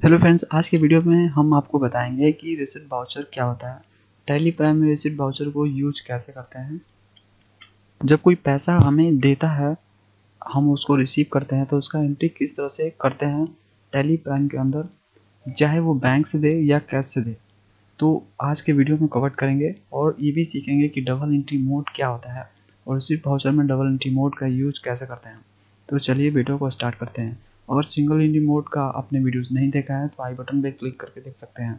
Hello friends, आज के video में हम आपको बताएंगे कि रिसीट वाउचर क्या होता है। टैली प्राइम में रिसीट वाउचर को यूज कैसे करते हैं। जब कोई पैसा हमें देता है, हम उसको रिसीव करते हैं तो उसका एंट्री किस तरह से करते हैं टैली प्राइम के अंदर, चाहे वो बैंक से दे या कैश से दे। तो आज के वीडियो में कवर करेंगे और ये भी सीखेंगे कि डबल एंट्री मोड क्या होता है और रिसीट वाउचर में डबल एंट्री मोड का यूज कैसे करते हैं। तो चलिए वीडियो को स्टार्ट करते हैं। अगर सिंगल एंट्री मोड का आपने वीडियोस नहीं देखा है तो आई बटन पे क्लिक करके देख सकते हैं।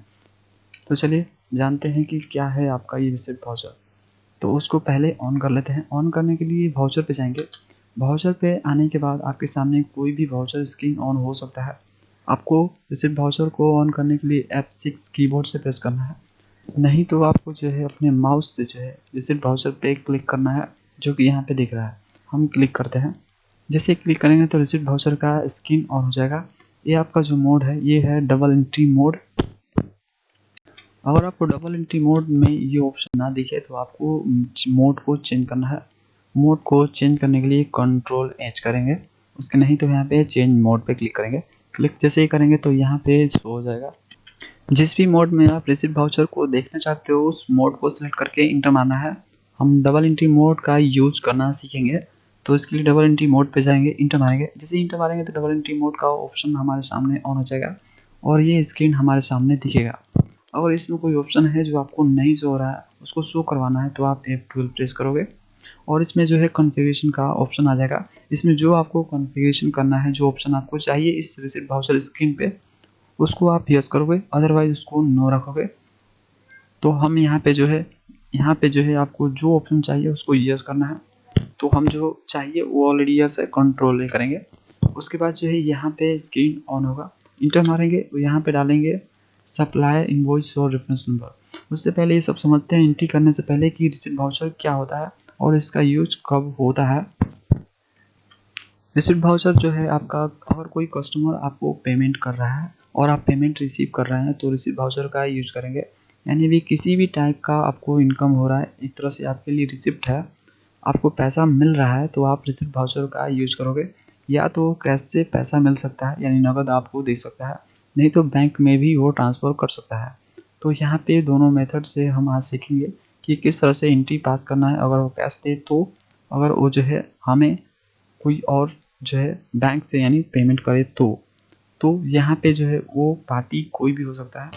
तो चलिए जानते हैं कि क्या है आपका ये रिसीट वाउचर। तो उसको पहले ऑन कर लेते हैं। ऑन करने के लिए वाउचर पे जाएंगे। वाउचर पे आने के बाद आपके सामने कोई भी वाउचर स्क्रीन ऑन हो सकता है। आपको रिसीट वाउचर को ऑन करने के लिए F6 कीबोर्ड से प्रेस करना है, नहीं तो आपको जो है अपने माउस से जो है रिसीट वाउचर पे क्लिक करना है, जो कि यहाँ पे दिख रहा है। हम क्लिक करते हैं। जैसे क्लिक करेंगे तो रिसीट वाउचर का स्क्रीन ऑन हो जाएगा। ये आपका जो मोड है ये है डबल एंट्री मोड। अगर आपको डबल एंट्री मोड में ये ऑप्शन ना दिखे तो आपको मोड को चेंज करना है। मोड को चेंज करने के लिए कंट्रोल एच करेंगे, उसके नहीं तो यहाँ पे चेंज मोड पे क्लिक करेंगे। क्लिक जैसे ही करेंगे तो यहाँ पे शो हो जाएगा। जिस भी मोड में आप रिसीट वाउचर को देखना चाहते हो उस मोड को सिलेक्ट करके इंटर मारना है। हम डबल एंट्री मोड का यूज करना सीखेंगे, तो इसके लिए डबल एंट्री मोड पे जाएंगे, इंटर मारेंगे। जैसे इंटर मारेंगे तो डबल एंट्री मोड का ऑप्शन हमारे सामने ऑन हो जाएगा और ये स्क्रीन हमारे सामने दिखेगा। अगर इसमें कोई ऑप्शन है जो आपको नहीं शो हो रहा है, उसको शो करवाना है तो आप F12 प्रेस करोगे और इसमें जो है कॉन्फ़िगरेशन का ऑप्शन आ जाएगा। इसमें जो आपको कॉन्फ़िगरेशन करना है, जो ऑप्शन आपको चाहिए इस रिसीट वाउचर स्क्रीन पे, उसको आप यस करोगे, अदरवाइज उसको नो रखोगे। तो हम यहाँ पे जो है आपको जो ऑप्शन चाहिए उसको यस करना है। तो हम जो चाहिए वो ऑलरेडी यस है, कंट्रोल ए करेंगे। उसके बाद जो है यहाँ पे स्क्रीन ऑन होगा, इंटर मारेंगे तो यहाँ पे डालेंगे सप्लायर इनवॉइस और रेफरेंस नंबर। उससे पहले ये सब समझते हैं एंट्री करने से पहले कि रिसीट वाउचर क्या होता है और इसका यूज कब होता है। रिसीट वाउचर जो है आपका, अगर कोई कस्टमर आपको पेमेंट कर रहा है और आप पेमेंट रिसीव कर रहे हैं तो रिसीट वाउचर का यूज करेंगे। यानी भी किसी भी टाइप का आपको इनकम हो रहा है, एक तरह से आपके लिए रिसिप्ट है, आपको पैसा मिल रहा है तो आप रिसीट वाउचर का यूज करोगे। या तो कैश से पैसा मिल सकता है यानी नगद आपको दे सकता है, नहीं तो बैंक में भी वो ट्रांसफ़र कर सकता है। तो यहाँ पे दोनों मेथड से हम आज सीखेंगे कि किस तरह से एंट्री पास करना है अगर वो कैश दे तो, अगर वो जो है हमें कोई और जो है बैंक से यानी पेमेंट करे तो यहाँ पे जो है वो पार्टी कोई भी हो सकता है।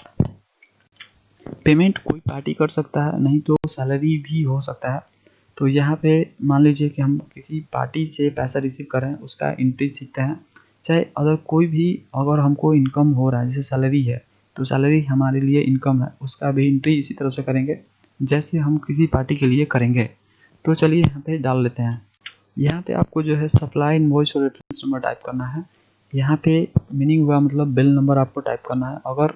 पेमेंट कोई पार्टी कर सकता है, नहीं तो सैलरी भी हो सकता है। तो यहाँ पे मान लीजिए कि हम किसी पार्टी से पैसा रिसीव कर रहे हैं, उसका एंट्री सीखते हैं। चाहे अगर कोई भी, अगर हमको इनकम हो रहा है जैसे सैलरी है तो सैलरी हमारे लिए इनकम है, उसका भी एंट्री इसी तरह से करेंगे जैसे हम किसी पार्टी के लिए करेंगे। तो चलिए यहाँ पे डाल लेते हैं। यहाँ पे आपको जो है सप्लाई इनवॉइस और रेफरेंस नंबर टाइप करना है। यहाँ पे मीनिंग हुआ मतलब बिल नंबर आपको टाइप करना है। अगर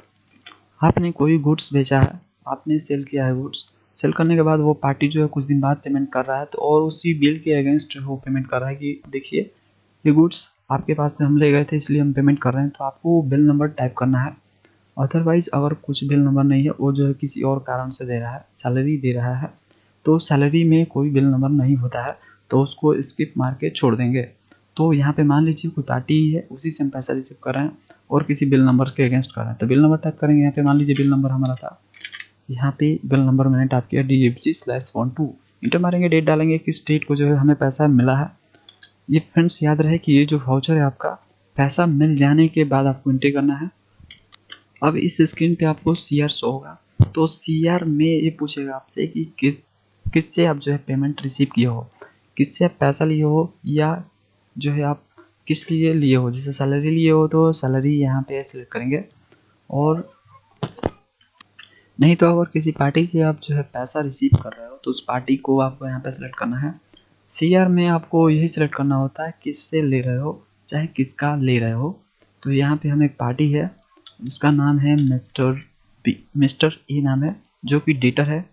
आपने कोई गुड्स बेचा है, आपने सेल किया है गुड्स, सेल करने के बाद वो पार्टी जो है कुछ दिन बाद पेमेंट कर रहा है तो और उसी बिल के अगेंस्ट वो पेमेंट कर रहा है कि देखिए ये गुड्स आपके पास से हम ले गए थे इसलिए हम पेमेंट कर रहे हैं, तो आपको बिल नंबर टाइप करना है। अदरवाइज अगर कुछ बिल नंबर नहीं है, वो जो है किसी और कारण से दे रहा है, सैलरी दे रहा है, तो सैलरी में कोई बिल नंबर नहीं होता है तो उसको स्किप मार के छोड़ देंगे। तो यहाँ पे मान लीजिए कोई पार्टी ही है, उसी से हम पैसा रिसीव कर रहे हैं और किसी बिल नंबर के अगेंस्ट कर रहे हैं, तो बिल नंबर टाइप करेंगे। यहाँ पे मान लीजिए बिल नंबर हमारा था, यहाँ पे बिल नंबर मैंने टाइप किया DFG/12, इंटर मारेंगे, डेट डालेंगे किस डेट को जो है हमें पैसा मिला है। ये फ्रेंड्स याद रहे कि ये जो वाउचर है आपका, पैसा मिल जाने के बाद आपको एंट्री करना है। अब इस स्क्रीन पे आपको CR शो होगा, तो CR में ये पूछेगा आपसे कि किससे आप जो है पेमेंट रिसीव किए हो, किससे आप पैसा लिए हो, या जो है आप किस लिए लिए हो। जैसे सैलरी लिए हो तो सैलरी यहाँ पे सिलेक्ट करेंगे, और नहीं तो अगर किसी पार्टी से आप जो है पैसा रिसीव कर रहे हो तो उस पार्टी को आपको यहाँ पे सिलेक्ट करना है। CR में आपको यही सिलेक्ट करना होता है किससे ले रहे हो, चाहे किसका ले रहे हो। तो यहाँ पे हम एक पार्टी है, उसका नाम है मिस्टर ए नाम है, जो कि डेटर है।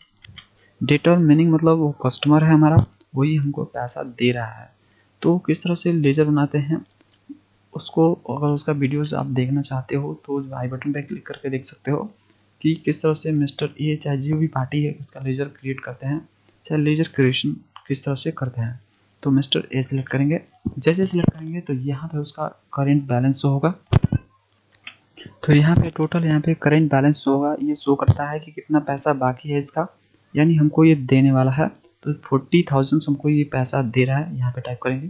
डेटर मीनिंग मतलब वो कस्टमर है हमारा, वही हमको पैसा दे रहा है। तो किस तरह से लेजर बनाते हैं उसको, अगर उसका वीडियोस आप देखना चाहते हो तो आई बटन पे क्लिक करके देख सकते हो कि किस तरह से मिस्टर ए, चाहे जो भी पार्टी है, उसका लेजर क्रिएट करते हैं, चाहे लेजर क्रिएशन किस तरह से करते हैं। तो मिस्टर ए सिलेक्ट करेंगे। जैसे सिलेक्ट करेंगे तो यहाँ पे उसका करेंट बैलेंस होगा। तो यहाँ पे टोटल यहाँ पे करेंट बैलेंस होगा, ये शो करता है कि कितना पैसा बाकी है इसका, यानी हमको ये देने वाला है। तो 40,000 हमको ये पैसा दे रहा है, यहाँ पे टाइप करेंगे।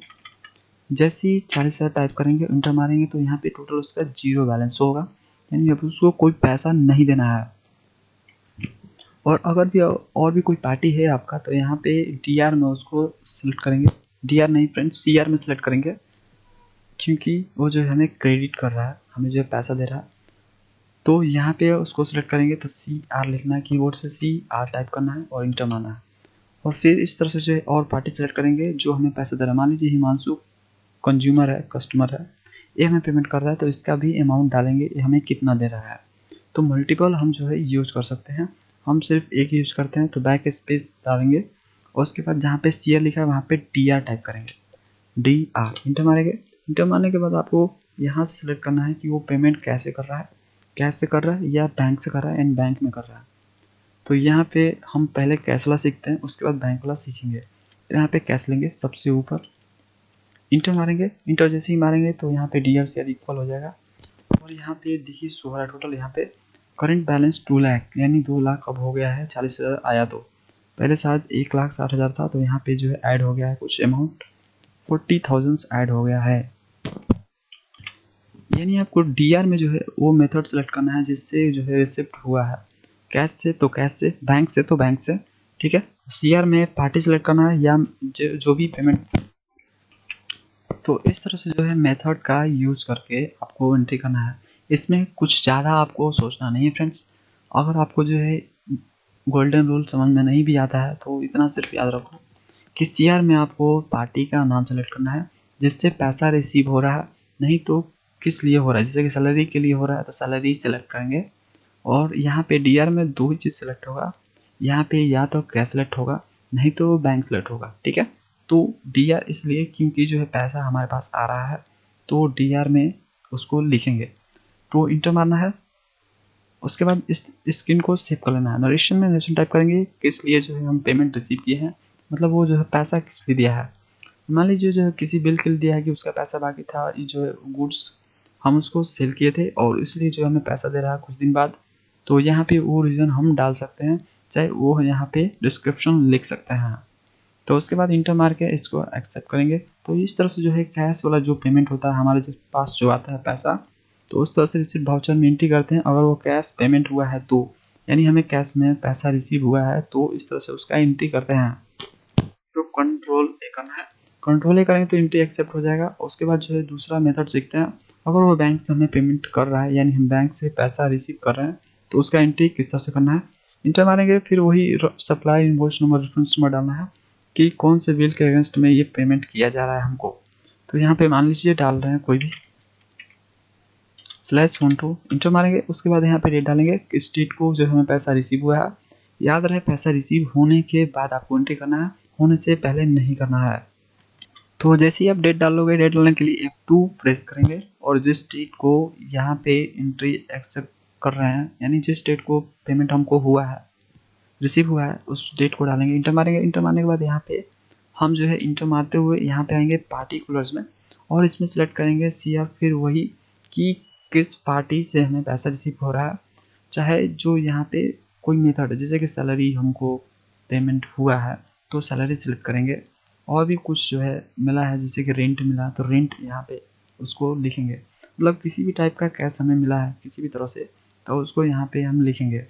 जैसे ही 40,000 टाइप करेंगे, इंटर मारेंगे, तो यहाँ पे टोटल उसका 0 बैलेंस होगा, यानी अब उसको कोई पैसा नहीं देना है। और अगर भी और भी कोई पार्टी है आपका, तो यहाँ पे डीआर में उसको सिलेक्ट करेंगे। डीआर नहीं फ्रेंड्स, सीआर में सिलेक्ट करेंगे, क्योंकि वो जो है हमें क्रेडिट कर रहा है, हमें जो है पैसा दे रहा है। तो यहाँ पे उसको सिलेक्ट करेंगे, तो सी आर लिखना है, कीबोर्ड से सी आर टाइप करना है और इंटर मारना है। और फिर इस तरह से जो है और पार्टी सेलेक्ट करेंगे जो हमें पैसा दे रहा है। मान लीजिए हिमांशु कंज्यूमर है, कस्टमर है, ये हमें पेमेंट कर रहा है, तो इसका भी अमाउंट डालेंगे, ये हमें कितना दे रहा है। तो मल्टीपल हम जो है यूज कर सकते हैं, हम सिर्फ एक यूज करते हैं, तो बैक स्पेस डालेंगे और उसके बाद जहाँ पे सी आर लिखा है वहाँ पे डी आर टाइप करेंगे, डी आर इंटर मारेंगे। इंटर मारने के बाद आपको यहाँ से सिलेक्ट करना है कि वो पेमेंट कैसे कर रहा है, कैश से कर रहा है या बैंक से कर रहा है, एंड बैंक में कर रहा है। तो यहाँ पे हम पहले कैश वाला सीखते हैं, उसके बाद बैंक वाला सीखेंगे। तो यहाँ पे कैश लेंगे सबसे ऊपर, इंटर मारेंगे। इंटर जैसे ही मारेंगे तो यहाँ पे D R C R equal हो जाएगा। और यहाँ पे देखिए शो हो रहा है टोटल, यहाँ पे करंट बैलेंस 2 लाख, यानी 2 लाख अब हो गया है। 40,000 आया तो पहले शायद 1,60,000 था, तो यहाँ पे जो है ऐड हो गया है कुछ अमाउंट, 40,000 ऐड हो गया है। यानी आपको डीआर में जो है वो मेथड सेलेक्ट करना है जिससे जो है रिसिप्ट हुआ है, कैश से तो कैश से, बैंक से तो बैंक से, ठीक है। सीआर में पार्टी सेलेक्ट करना है या जो भी पेमेंट। तो इस तरह से जो है मेथड का यूज़ करके आपको एंट्री करना है। इसमें कुछ ज़्यादा आपको सोचना नहीं है फ्रेंड्स। अगर आपको जो है गोल्डन रूल समझ में नहीं भी आता है, तो इतना सिर्फ याद रखो कि सीआर में आपको पार्टी का नाम सेलेक्ट करना है जिससे पैसा रिसीव हो रहा है, नहीं तो किस लिए हो रहा है, जैसे कि सैलरी के लिए हो रहा है तो सैलरी सेलेक्ट करेंगे। और यहाँ पे डीआर में दो ही चीज़ सेलेक्ट होगा, यहाँ पे या तो कैश सेलेक्ट होगा, नहीं तो बैंक सेलेक्ट होगा, ठीक है। तो डीआर इसलिए क्योंकि जो है पैसा हमारे पास आ रहा है, तो डीआर में उसको लिखेंगे, तो इंटर मारना है। उसके बाद इस स्क्रीन को सेव कर लेना है। नरेशन में नरेशन टाइप करेंगे किस लिए जो है हम पेमेंट रिसीव किए हैं, मतलब वो जो है पैसा किस लिए दिया है। मान लीजिए जो है किसी बिल के लिए दिया है कि उसका पैसा बाकी था, ये जो है गुड्स हम उसको सेल किए थे और इसलिए जो हमें पैसा दे रहा है कुछ दिन बाद, तो यहाँ पे वो रीज़न हम डाल सकते हैं, चाहे वो यहाँ पे डिस्क्रिप्शन लिख सकते हैं। तो उसके बाद इंटर मार के इसको एक्सेप्ट करेंगे। तो इस तरह से जो है कैश वाला जो पेमेंट होता है हमारे पास जो आता है पैसा, तो उस तरह से रिसीट वाउचर में एंट्री करते हैं। अगर वो कैश पेमेंट हुआ है तो, यानी हमें कैश में पैसा रिसीव हुआ है, तो इस तरह से उसका एंट्री करते हैं। तो कंट्रोल ए करना है, कंट्रोल ए करेंगे तो एंट्री एक्सेप्ट हो जाएगा। उसके बाद जो है दूसरा मेथड सीखते हैं। अगर वो बैंक से हमें पेमेंट कर रहा है, यानी हम बैंक से पैसा रिसीव कर रहे हैं, तो उसका एंट्री किस तरह से करना है, इंटर मारेंगे। फिर वही supply invoice number, reference number डालना है कि कौन से बिल के अगेंस्ट में ये पेमेंट किया जा रहा है हमको। तो यहाँ पे मान लीजिए डाल रहे हैं कोई भी /12, इंटर मारेंगे। उसके बाद यहाँ पे डेट डालेंगे किस डेट को जो हमें पैसा रिसीव हुआ है। याद रहे पैसा रिसीव होने के बाद आपको एंट्री करना है, होने से पहले नहीं करना है। तो जैसे ही आप डेट डालोगे, डेट डालने के लिए F2 प्रेस करेंगे और जिस डेट को यहाँ पे एंट्री एक्सेप्ट कर रहे हैं, यानी जिस डेट को पेमेंट हमको हुआ है, रिसीव हुआ है, उस डेट को डालेंगे, इंटर मारेंगे। इंटर मारने के बाद यहाँ पे हम जो है इंटर मारते हुए यहाँ पे आएंगे पार्टिकुलर्स में और इसमें सेलेक्ट करेंगे सीआर, फिर वही कि किस पार्टी से हमें पैसा रिसीव हो रहा है, चाहे जो यहाँ पे कोई मेथड है, जैसे कि सैलरी हमको पेमेंट हुआ है तो सैलरी सेलेक्ट करेंगे। और भी कुछ जो है मिला है, जैसे कि रेंट मिला तो रेंट यहाँ पे उसको लिखेंगे, मतलब किसी भी टाइप का कैश हमें मिला है किसी भी तरह से, तो उसको यहाँ पे हम लिखेंगे।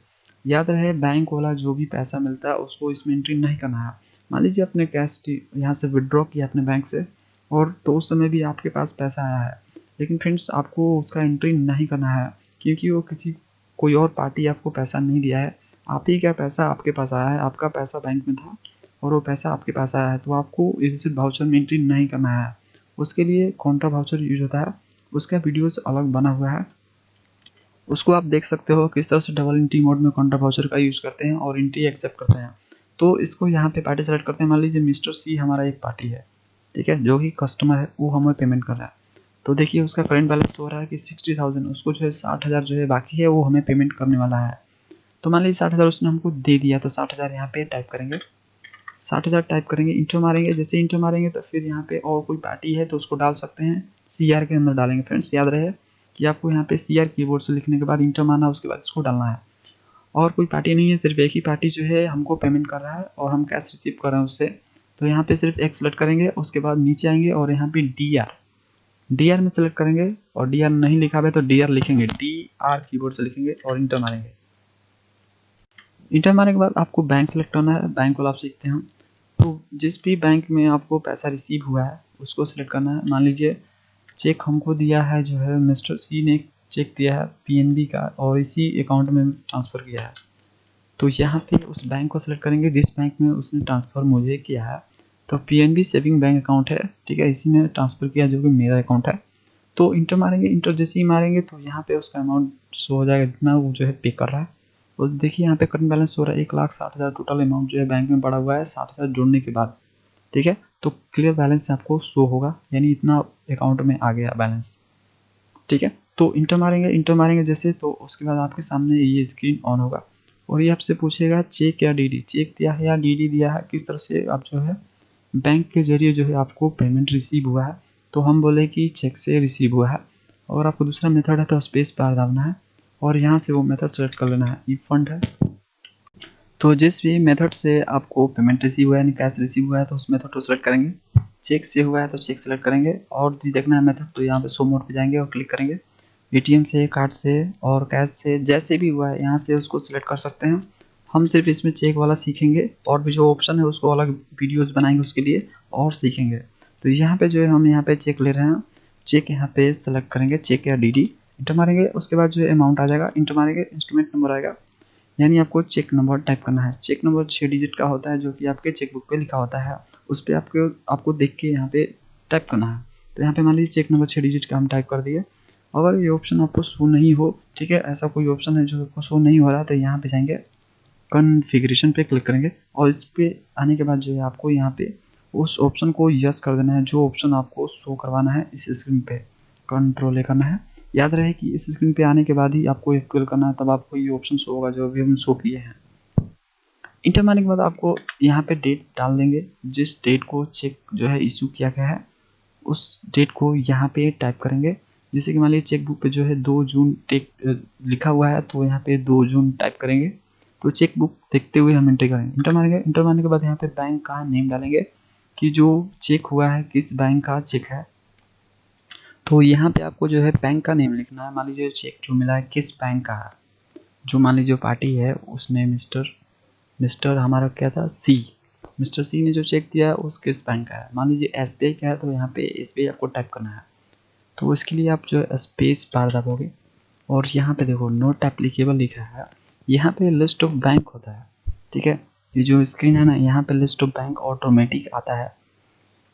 याद रहे बैंक वाला जो भी पैसा मिलता है उसको इसमें एंट्री नहीं करना है। मान लीजिए अपने कैश यहाँ से विड्रॉ किया अपने बैंक से, और तो उस समय भी आपके पास पैसा आया है, लेकिन फ्रेंड्स आपको उसका एंट्री नहीं करना है, क्योंकि वो कोई और पार्टी आपको पैसा नहीं दिया है, आप ही का पैसा आपके पास आया है, आपका पैसा बैंक में था और वो पैसा आपके पास आया है, तो आपको रिसीट वाउचर में एंट्री नहीं करना है। उसके लिए कॉन्ट्रा वाउचर यूज होता है, उसका वीडियोस अलग बना हुआ है, उसको आप देख सकते हो किस तरह से डबल एंट्री मोड में कॉन्ट्रा वाउचर का यूज़ करते हैं और एंट्री एक्सेप्ट करते हैं। तो इसको यहाँ पे पार्टी सेलेक्ट करते हैं। मान लीजिए मिस्टर सी हमारा एक पार्टी है, ठीक है, जो कि कस्टमर है, वो हमें पेमेंट कर रहा है। तो देखिए उसका करंट बैलेंस हो रहा है कि 60,000, उसको जो है 60,000 जो है बाकी है, वो हमें पेमेंट करने वाला है। तो मान लीजिए 60,000 उसने हमको दे दिया, तो 60,000 यहाँ पे टाइप करेंगे, 60,000 टाइप करेंगे, इंटर मारेंगे। जैसे इंटर मारेंगे तो फिर यहाँ पे और कोई पार्टी है तो उसको डाल सकते हैं, सीआर के अंदर डालेंगे फ्रेंड्स, याद रहे कि आपको यहाँ पे CR कीबोर्ड से लिखने के बाद इंटर मारना है, उसके बाद इसको डालना है। और कोई पार्टी नहीं है, सिर्फ एक ही पार्टी जो है हमको पेमेंट कर रहा है और हम कैश रिसीव कर रहे हैं उससे। तो यहाँ पे सिर्फ एक सेलेक्ट करेंगे, उसके बाद नीचे आएंगे और यहाँ पे DR में सेलेक्ट करेंगे, और DR नहीं लिखा हुआ है तो DR लिखेंगे, DR कीबोर्ड से लिखेंगे और इंटर मारेंगे। इंटर मारने के बाद आपको बैंक सेलेक्ट करना है, बैंक वाला आप सीखते हैं। तो जिस भी बैंक में आपको पैसा रिसीव हुआ है उसको सेलेक्ट करना है। मान लीजिए चेक हमको दिया है, जो है मिस्टर C ने चेक दिया है PNB का और इसी अकाउंट में ट्रांसफ़र किया है। तो यहाँ पे उस बैंक को सेलेक्ट करेंगे जिस बैंक में उसने ट्रांसफ़र मुझे किया है। तो PNB सेविंग बैंक अकाउंट है, ठीक है, इसी में ट्रांसफ़र किया जो कि मेरा अकाउंट है। तो इंटर मारेंगे, इंटर जैसे ही मारेंगे तो यहाँ पे उसका अमाउंट शो हो जाएगा जितना वो जो है पे कर रहा है। और देखिए यहाँ पे करंट बैलेंस हो रहा है 1,60,000 टोटल अमाउंट जो है बैंक में पड़ा हुआ है 60,000 जोड़ने के बाद, ठीक है। तो क्लियर बैलेंस आपको शो होगा, यानी इतना अकाउंट में आ गया बैलेंस, ठीक है। तो इंटर मारेंगे जैसे, तो उसके बाद आपके सामने ये स्क्रीन ऑन होगा और ये आपसे पूछेगा चेक या DD, चेक दिया है या DD दिया है, किस तरह से आप जो है बैंक के जरिए जो है आपको पेमेंट रिसीव हुआ है। तो हम बोले कि चेक से रिसीव हुआ है। और आपको दूसरा मेथड है तो स्पेस बार दबाना है और यहाँ से वो मेथड सेलेक्ट कर लेना है। ई फंड है, तो जिस भी मेथड से आपको पेमेंट रिसीव हुआ है, यानी कैश रिसीव हुआ है, तो उस मेथड को सेलेक्ट करेंगे। चेक से हुआ है तो चेक सेलेक्ट करेंगे और देखना है मेथड, तो यहाँ पे शो मोड पे जाएंगे और क्लिक करेंगे। ATM से, कार्ड से और कैश से, जैसे भी हुआ है यहाँ से उसको सिलेक्ट कर सकते हैं। हम सिर्फ इसमें चेक वाला सीखेंगे और भी जो ऑप्शन है उसको अलग वीडियोस बनाएंगे उसके लिए और सीखेंगे। तो यहाँ पे जो है हम यहाँ पे चेक ले रहे हैं, चेक यहाँ पे सेलेक्ट करेंगे, चेक या DD, इंटर मारेंगे। उसके बाद जो है अमाउंट आ जाएगा, इंटर मारेंगे, इंस्ट्रूमेंट नंबर आएगा, यानी आपको चेक नंबर टाइप करना है। चेक नंबर 6 डिजिट का होता है जो कि आपके चेकबुक पे लिखा होता है, उस पर आपको देख के यहाँ पे टाइप करना है। तो यहाँ पे मान लीजिए चेक नंबर 6 डिजिट का हम टाइप कर दिए। अगर ये ऑप्शन आपको शो नहीं हो, ठीक है, ऐसा कोई ऑप्शन है जो आपको शो नहीं हो रहा, तो यहाँ पे जाएंगे, कॉन्फ़िगरेशन पे क्लिक करेंगे और इस पे आने के बाद जो है आपको यहाँ पे उस ऑप्शन को यस कर देना है जो ऑप्शन आपको शो करवाना है इस स्क्रीन पे, कंट्रोल ए करना है। याद रहे कि इस स्क्रीन पे आने के बाद ही आपको SQL करना है, तब आपको ये ऑप्शन शो होगा जो अभी हम शो किए हैं। इंटर मारने के बाद आपको यहाँ पे डेट डाल देंगे, जिस डेट को चेक जो है इशू किया गया है उस डेट को यहाँ पे टाइप करेंगे। जैसे कि मान लीजिए चेक बुक पे जो है 2 जून टेक लिखा हुआ है, तो यहाँ पे 2 जून टाइप करेंगे। तो चेक बुक देखते हुए हम इंटर करेंगे, इंटर मारेंगे। इंटर मारने के बाद यहाँ पे बैंक का नेम डालेंगे कि जो चेक हुआ है किस बैंक का चेक है। तो यहाँ पे आपको जो है बैंक का नेम लिखना है। मान लीजिए चेक जो मिला है किस बैंक का है, जो मान लीजिए पार्टी है उसने मिस्टर हमारा क्या था मिस्टर C ने जो चेक दिया है उस किस बैंक का है। मान लीजिए SBI का है तो यहाँ पे SBI आपको टाइप करना है। तो इसके लिए आप जो है स्पेस बार दबाओगे और यहाँ पे देखो नोट एप्लीकेबल लिखा है, यहाँ पे लिस्ट ऑफ बैंक होता है, ठीक है। ये जो स्क्रीन है ना, यहाँ पे लिस्ट ऑफ बैंक ऑटोमेटिक आता है,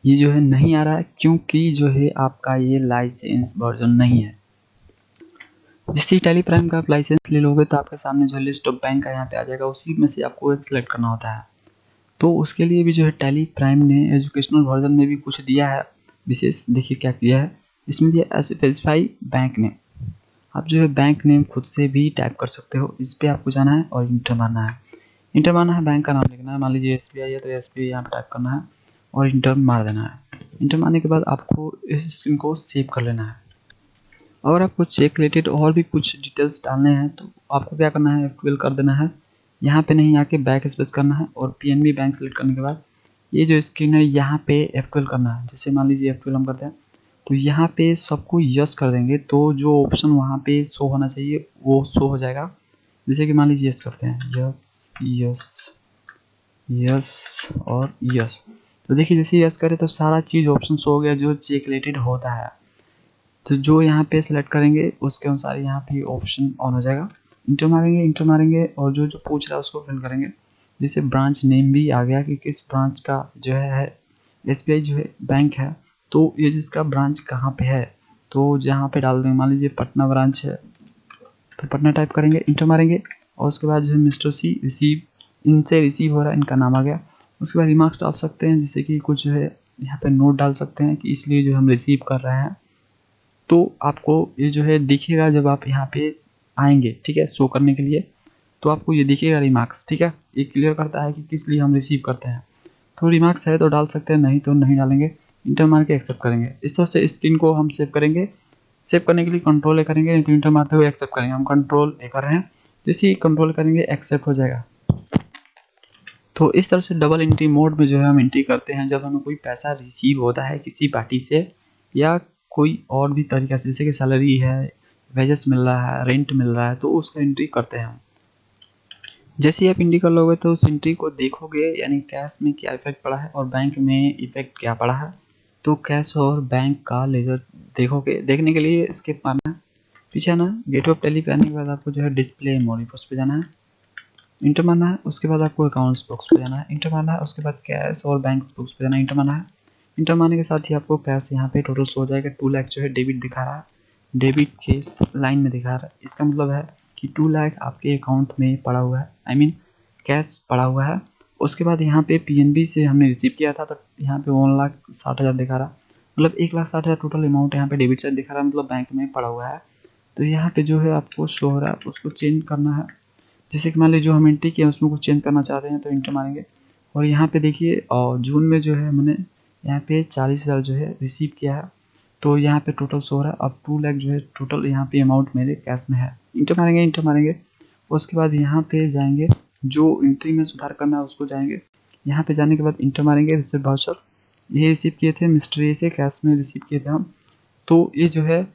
ये जो है नहीं आ रहा है क्योंकि जो है आपका ये लाइसेंस वर्जन नहीं है। जैसे टैली प्राइम का आप लाइसेंस ले लोगे तो आपके सामने जो लिस्ट ऑफ बैंक का यहाँ पे आ जाएगा, उसी में से आपको एक सिलेक्ट करना होता है। तो उसके लिए भी जो है टैली प्राइम ने एजुकेशनल वर्जन में भी कुछ दिया है विशेष। देखिए क्या किया है, इसमें दिया स्पेसिफाई बैंक नेम। आप जो है बैंक नेम खुद से भी टाइप कर सकते हो। इस पर आपको जाना है और इंटर मारना है। इंटर मारना है, बैंक का नाम लिखना है, मान लीजिए SBI है तो SBI यहाँ पर टाइप करना है और इंटर मार देना है। इंटर मारने के बाद आपको इस स्क्रीन को सेव कर लेना है। अगर आपको चेक रिलेटेड और भी कुछ डिटेल्स डालने हैं तो आपको क्या करना है, फिल कर देना है। यहाँ पे नहीं आके बैक स्पेस करना है और PNB बैंक सेलेक्ट करने के बाद ये जो स्क्रीन है यहाँ पे FQL करना है। जैसे मान लीजिए FQL हम करते हैं तो यहाँ पे सबको यस कर देंगे, तो जो ऑप्शन वहाँ पे शो होना चाहिए वो शो हो जाएगा। जैसे कि मान लीजिए यस करते हैं, यस यस यस और यस। तो देखिए जैसे यस करें तो सारा चीज़ ऑप्शन शो हो गया जो चेक रिलेटेड होता है। तो जो यहाँ पे सिलेक्ट करेंगे उसके अनुसार यहाँ पे ऑप्शन ऑन हो जाएगा। इंटर मारेंगे और जो जो पूछ रहा है उसको फिल करेंगे। जैसे ब्रांच नेम भी आ गया कि किस ब्रांच का जो है SBI जो है बैंक है, तो ये जिसका ब्रांच कहाँ पे है तो जहाँ पे डाल देंगे। मान लीजिए पटना ब्रांच है तो पटना टाइप करेंगे, इंटर मारेंगे और उसके बाद जो है मिस्टर C इनसे रिसीव हो रहा है, इनका नाम आ गया। उसके बाद रिमार्क्स डाल सकते हैं, जैसे कि कुछ जो है यहाँ पे नोट डाल सकते हैं कि इसलिए जो हम रिसीव कर रहे हैं। तो आपको ये जो है दिखेगा जब आप यहाँ पे आएंगे, ठीक है, शो करने के लिए, तो आपको ये दिखेगा रिमार्क्स, ठीक है। ये क्लियर करता है कि किस लिए हम रिसीव करते हैं। तो रिमार्क्स है तो डाल सकते हैं, नहीं तो नहीं डालेंगे। इंटर मार के एक्सेप्ट करेंगे। इस तरह से स्क्रीन को हम सेव करेंगे। सेव करने के लिए कंट्रोल ए करेंगे, नहीं तो इंटर मारते हुए एक्सेप्ट करेंगे। हम कंट्रोल ए कर रहे हैं, जैसे ही कंट्रोल करेंगे एक्सेप्ट हो जाएगा। तो इस तरह से डबल एंट्री मोड में जो है हम एंट्री करते हैं जब हमें कोई पैसा रिसीव होता है किसी पार्टी से, या कोई और भी तरीका से, जैसे कि सैलरी है, वेजेस मिल रहा है, रेंट मिल रहा है, तो उसका एंट्री करते हैं हम। जैसे ही आप एंट्री कर लोगे तो उस एंट्री को देखोगे, यानी कैश में क्या इफेक्ट पड़ा है और बैंक में इफेक्ट क्या पड़ा है। तो कैश और बैंक का लेजर देखोगे, देखने के लिए स्किप मारना है, पीछे आना, गेट ऑफ टैली पे आने के बाद आपको जो है डिस्प्ले मॉडिफायर्स पे जाना है, इंटर मारना है। उसके बाद आपको अकाउंट्स बॉक्स पे जाना है, इंटर मारना है। उसके बाद कैश और बैंक बॉक्स पे जाना है, इंटर मारना है। इंटर मारने के साथ ही आपको कैश यहाँ पे टोटल शो हो जाएगा। 2 लाख जो है डेबिट दिखा रहा है, डेबिट के लाइन में दिखा रहा है। इसका मतलब है कि 2 लाख आपके अकाउंट में पड़ा हुआ है, आई मीन कैश पड़ा हुआ है। उसके बाद यहाँ पे पीएनबी से हमने रिसीव किया था, तो यहाँ पे 1,60,000 दिखा रहा, मतलब 1,60,000 टोटल अमाउंट यहाँ पे डेबिट साइड दिखा रहा है, मतलब बैंक में पड़ा हुआ है। तो यहाँ पे जो है आपको शो हो रहा है, उसको चेंज करना है। जैसे कि मान लीजिए जो हम एंट्री किया उसमें कुछ चेंज करना चाहते हैं तो इंटर मारेंगे। और यहाँ पे देखिए जून में जो है मैंने यहाँ पे 40,000 जो है रिसीव किया है, तो यहाँ पे टोटल शो हो रहा है। अब 2 लाख जो है टोटल यहाँ पे अमाउंट मेरे कैश में है। इंटर मारेंगे, इंटर मारेंगे। उसके बाद यहाँ पे जाएंगे, जो एंट्री में सुधार करना है उसको जाएंगे। यहाँ पे जाने के बाद इंटर मारेंगे, रिसिप्ट वाउचर ये रिसीव किए थे मिस्ट्री ए से, कैश में रिसीव किए थे हम, तो ये जो है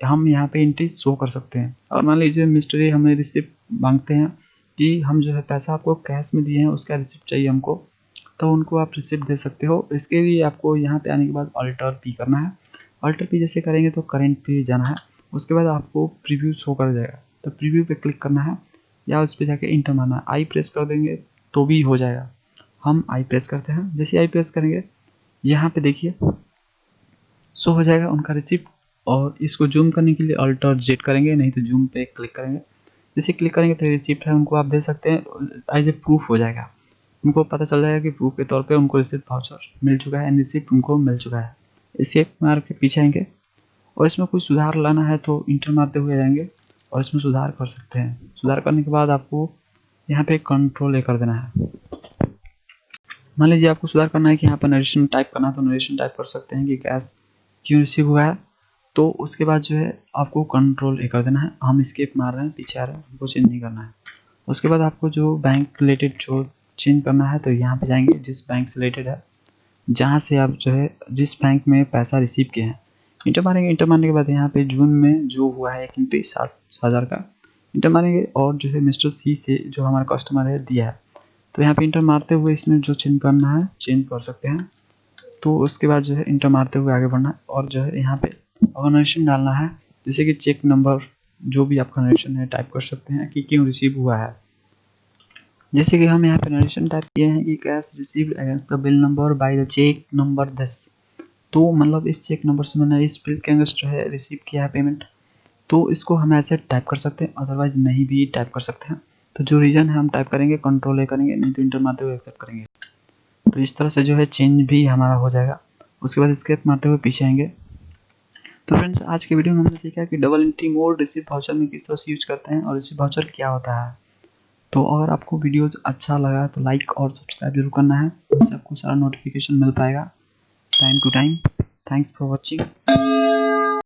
हम यहाँ पे एंट्री शो कर सकते हैं। और मान लीजिए मिस्ट्री हमें रिसिप्ट मांगते हैं कि हम जो है पैसा आपको कैश में दिए हैं, उसका रिसिप्ट चाहिए हमको, तो उनको आप रिसिप्ट दे सकते हो। इसके लिए आपको यहाँ पे आने के बाद अल्टर पी करना है। अल्टर पी जैसे करेंगे तो करेंट पे जाना है। उसके बाद आपको प्रीव्यू शो कर जाएगा, तो प्रीव्यू पे क्लिक करना है या उस पर जाके इंटर मारना है। आई प्रेस कर देंगे तो भी हो जाएगा। हम आई प्रेस करते हैं, जैसे आई प्रेस करेंगे यहाँ पे देखिए शो हो जाएगा उनका रिसिप्ट। और इसको जूम करने के लिए अल्टर जेड करेंगे, नहीं तो जूम पे क्लिक करेंगे। जैसे क्लिक करेंगे तो रिसिप्ट है, उनको आप दे सकते हैं, एज ए प्रूफ हो जाएगा। उनको पता चल जाएगा कि प्रूफ के तौर पे उनको रिसिप्ट वाउचर मिल चुका है, रिसिप्ट उनको मिल चुका है। इसे मार के पीछे आएंगे और इसमें कुछ सुधार लाना है तो इंटर मारते हुए जाएंगे और इसमें सुधार कर सकते हैं। सुधार करने के बाद आपको यहाँ पे कंट्रोल ए कर देना है। मान लीजिए आपको सुधार करना है कि यहाँ पर नरेशन टाइप करना है, तो नरेशन टाइप कर सकते हैं कि कैश क्यों रिसीव हुआ है। तो उसके बाद जो है आपको कंट्रोल ए कर देना है। हम स्केप मार रहे हैं, पीछे आ रहे हैं, हमको चेंज नहीं करना है। उसके बाद आपको जो बैंक रिलेटेड जो चेंज करना है, तो यहाँ पे जाएंगे जिस बैंक से रिलेटेड है, जहाँ से आप जो है जिस बैंक में पैसा रिसीव किए हैं, इंटर मारेंगे। इंटर मारने के बाद यहाँ पे जून में जो हुआ है 60,000 का, इंटर मारेंगे। और जो है मिस्टर सी से जो हमारा कस्टमर है दिया है, तो यहाँ पे इंटर मारते हुए इसमें जो चेंज करना है चेंज कर सकते हैं। तो उसके बाद जो है इंटर मारते हुए आगे बढ़ना है। और जो है यहाँ पे ऑर्गेनाइजेशन डालना है, जैसे कि चेक नंबर जो भी आपका नरेशन है टाइप कर सकते हैं कि क्यों रिसीव हुआ है। जैसे कि हम यहाँ पे नरेशन टाइप किए हैं कि cash received against the bill number by the cheque number 10, तो मतलब इस चेक नंबर से मैंने इस बिल के अगेंस्ट जो है रिसीव किया है पेमेंट। तो इसको हम ऐसे टाइप कर सकते हैं, अदरवाइज नहीं भी टाइप कर सकते हैं। तो जो रीजन है हम टाइप करेंगे, कंट्रोल ए करेंगे, नहीं तो इंटर मारते हुए एक्सेप्ट करेंगे। तो इस तरह से जो है चेंज भी हमारा हो जाएगा। उसके बाद स्केप मारते हुए पीछे आएंगे। तो फ्रेंड्स आज के वीडियो में हमने सीखा कि double entry mode receipt voucher में किस तरह से यूज करते हैं और रिसिप्ट वाउचर क्या होता है। तो अगर आपको वीडियोज अच्छा लगा तो लाइक और सब्सक्राइब जरूर करना है, इससे आपको सारा नोटिफिकेशन मिल पाएगा time to time. Thanks for watching.